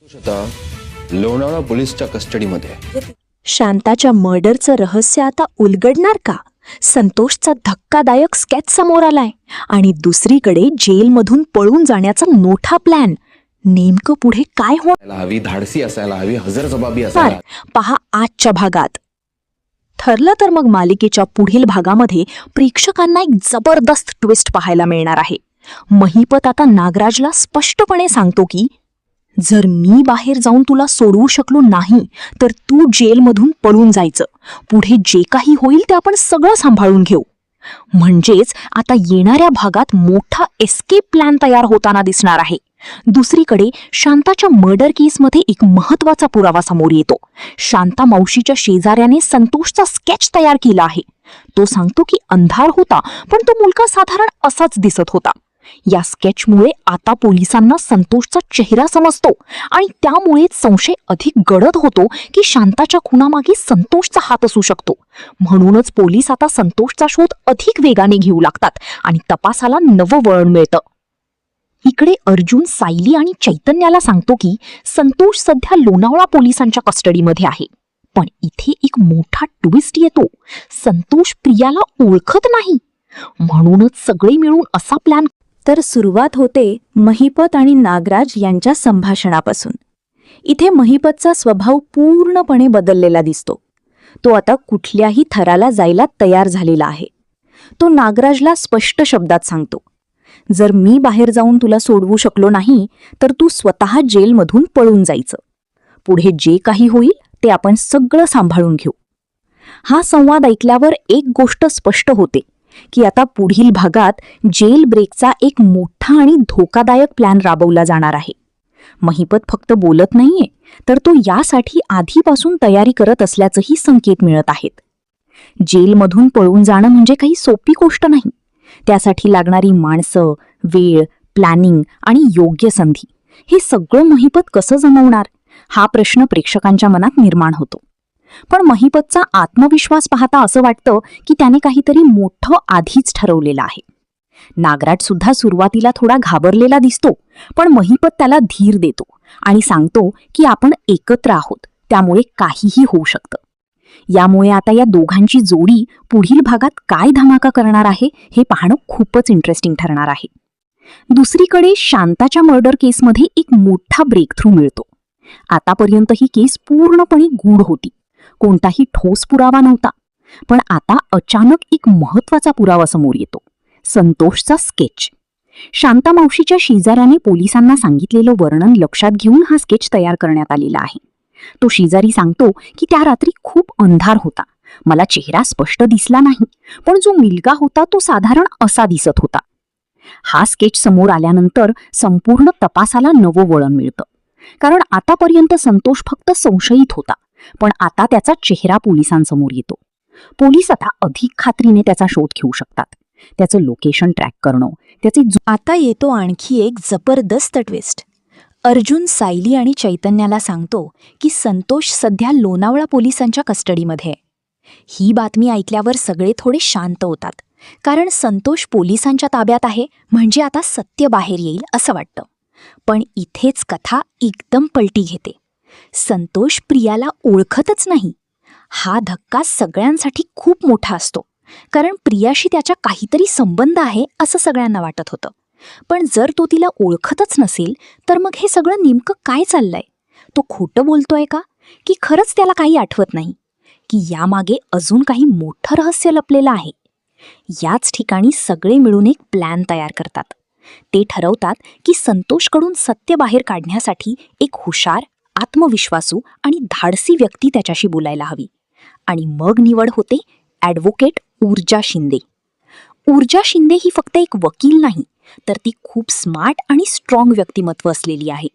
आता लोणावळा पोलीसच्या कस्टडीमध्ये. शांताच्या मर्डरचं रहस्य आता उलगडणार का? संतोषचा धक्कादायक स्केच समोर आलाय आणि दुसरीकडे जेलमधून पळून जाण्याचा मोठा प्लॅन. नेमकं पुढे काय होणार? हवी धाडसी असायला हवी, हजरजबाबी असायला. पहा आजच्या भागात. ठरलं तर मग मालिकेच्या पुढील भागामध्ये प्रेक्षकांना एक जबरदस्त ट्विस्ट पाहायला मिळणार आहे. महिपत आता नागराजला स्पष्टपणे सांगतो की जर मी बाहेर जाऊन तुला सोडवू शकलो नाही तर तू जेलमधून पळून जायचं. पुढे जे काही होईल ते आपण सगळं सांभाळून घेऊ. म्हणजेच आता येणाऱ्या भागात मोठा एस्केप प्लॅन तयार होताना दिसणार आहे. दुसरीकडे शांताच्या मर्डर केसमध्ये एक महत्वाचा पुरावा समोर येतो. शांता मावशीच्या शेजाऱ्याने संतोषचा स्केच तयार केला आहे. तो सांगतो की अंधार होता पण तो मुलगा साधारण असाच दिसत होता. या स्केचमुळे आता पोलिसांना संतोषचा चेहरा समजतो आणि त्यामुळेच संशय अधिक गडद होतो की शांताच्या खुनामागे संतोषचा हात असू शकतो. म्हणूनच पोलीस आता संतोषचा शोध अधिक वेगाने घेऊ लागतात आणि तपासाला नवं वळण मिळतं. इकडे अर्जुन सायली आणि चैतन्याला सांगतो की संतोष सध्या लोणावळा पोलिसांच्या कस्टडीमध्ये आहे. पण इथे एक मोठा ट्विस्ट येतो. संतोष प्रियाला ओळखत नाही. म्हणूनच सगळे मिळून असा प्लॅन. तर सुरुवात होते महिपत आणि नागराज यांच्या संभाषणापासून. इथे महिपतचा स्वभाव पूर्णपणे बदललेला दिसतो. तो आता कुठल्याही थराला जायला तयार झालेला आहे. तो नागराजला स्पष्ट शब्दात सांगतो, जर मी बाहेर जाऊन तुला सोडवू शकलो नाही तर तू स्वतः जेलमधून पळून जायचं. पुढे जे काही होईल ते आपण सगळं सांभाळून घेऊ. हा संवाद ऐकल्यावर एक गोष्ट स्पष्ट होते की आता पुढील भागात जेल ब्रेकचा एक मोठा आणि धोकादायक प्लॅन राबवला जाणार आहे. महिपत फक्त बोलत नाहीये तर तो यासाठी आधीपासून तयारी करत असल्याचंही संकेत मिळत आहेत. जेलमधून पळून जाणं म्हणजे काही सोपी गोष्ट नाही. त्यासाठी लागणारी माणसं, वेळ, प्लॅनिंग आणि योग्य संधी, हे सगळं महिपत कसं जमवणार हा प्रश्न प्रेक्षकांच्या मनात निर्माण होतो. पण महिपतचा आत्मविश्वास पाहता असं वाटतं की त्याने काहीतरी मोठं आधीच ठरवलेलं आहे. नागराज सुद्धा सुरुवातीला थोडा घाबरलेला दिसतो, पण महिपत त्याला धीर देतो आणि सांगतो की आपण एकत्र आहोत, त्यामुळे काहीही होऊ शकतं. यामुळे आता या दोघांची जोडी पुढील भागात काय धमाका करणार आहे हे पाहणं खूपच इंटरेस्टिंग ठरणार आहे. दुसरीकडे शांताच्या मर्डर केसमध्ये एक मोठा ब्रेक थ्रू मिळतो. आतापर्यंत ही केस पूर्णपणे गूढ होती. कोणताही ठोस पुरावा नव्हता. पण आता अचानक एक महत्वाचा पुरावा समोर येतो, संतोषचा स्केच. शांता मावशीच्या शेजाऱ्याने पोलिसांना सांगितलेलं वर्णन लक्षात घेऊन हा स्केच तयार करण्यात आलेला आहे. तो शेजारी सांगतो की त्या रात्री खूप अंधार होता. मला चेहरा स्पष्ट दिसला नाही, पण जो मुलगा होता तो साधारण असा दिसत होता. हा स्केच समोर आल्यानंतर संपूर्ण तपासाला नवं वळण मिळतं. कारण आतापर्यंत संतोष फक्त संशयित होता, पण आता त्याचा चेहरा पोलिसांसमोर येतो. पोलीस आता अधिक खात्रीने त्याचा शोध घेऊ शकतात. त्याचं लोकेशन ट्रॅक करणं, त्याचे आता येतो आणखी एक जबरदस्त ट्विस्ट. अर्जुन सायली आणि चैतन्याला सांगतो की संतोष सध्या लोणावळा पोलिसांच्या कस्टडीमध्ये आहे. ही बातमी ऐकल्यावर सगळे थोडे शांत होतात, कारण संतोष पोलिसांच्या ताब्यात आहे म्हणजे आता सत्य बाहेर येईल असं वाटतं. पण इथेच कथा एकदम पलटी घेते. संतोष प्रियाला ओळखतच नाही. हा धक्का सगळ्यांसाठी खूप मोठा असतो, कारण प्रियाशी त्याच्या काहीतरी संबंध आहे असं सगळ्यांना वाटत होतं. पण जर तो तिला ओळखतच नसेल तर मग हे सगळं नेमकं काय चाललंय? तो खोटं बोलतोय का, की खरंच त्याला काही आठवत नाही, की यामागे अजून काही मोठं रहस्य लपलेलं आहे? याच ठिकाणी सगळे मिळून एक प्लॅन तयार करतात. ते ठरवतात की संतोषकडून सत्य बाहेर काढण्यासाठी एक हुशार, आत्मविश्वासू आणि धाडसी व्यक्ती त्याच्याशी बोलायला हवी. आणि मग निवड होते ॲडव्होकेट ऊर्जा शिंदे. ऊर्जा शिंदे ही फक्त एक वकील नाही, तर ती खूप स्मार्ट आणि स्ट्रॉंग व्यक्तिमत्व असलेली आहे.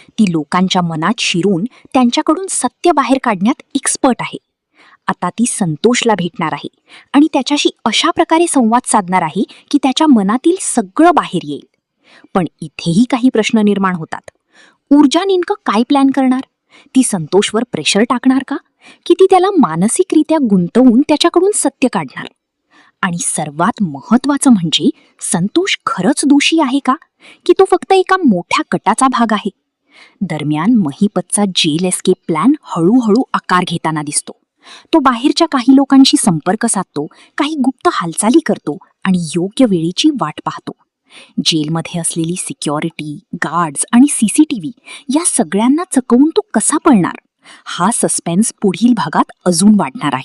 ती लोकांच्या मनात शिरून त्यांच्याकडून सत्य बाहेर काढण्यात एक्सपर्ट आहे. आता ती संतोषला भेटणार आहे आणि त्याच्याशी अशा प्रकारे संवाद साधणार आहे की त्याच्या मनातील सगळं बाहेर येईल. पण इथेही काही प्रश्न निर्माण होतात. ऊर्जा नेमकं काय प्लॅन करणार? ती संतोषवर प्रेशर टाकणार का, की ती त्याला मानसिकरित्या गुंतवून त्याच्याकडून सत्य काढणार? आणि सर्वात महत्त्वाचं म्हणजे संतोष खरंच दोषी आहे का, की तो फक्त एका मोठ्या गटाचा भाग आहे? दरम्यान महिपतचा जेल एस्केप प्लॅन हळूहळू आकार घेताना दिसतो. तो बाहेरच्या काही लोकांशी संपर्क साधतो, काही गुप्त हालचाली करतो आणि योग्य वेळेची वाट पाहतो. जेलमध्ये असलेली सिक्युरिटी, गार्ड्स आणि CCTV या सगळ्यांना चकवून तो कसा पळणार? हा सस्पेन्स पुढील भागात अजून वाढणार आहे.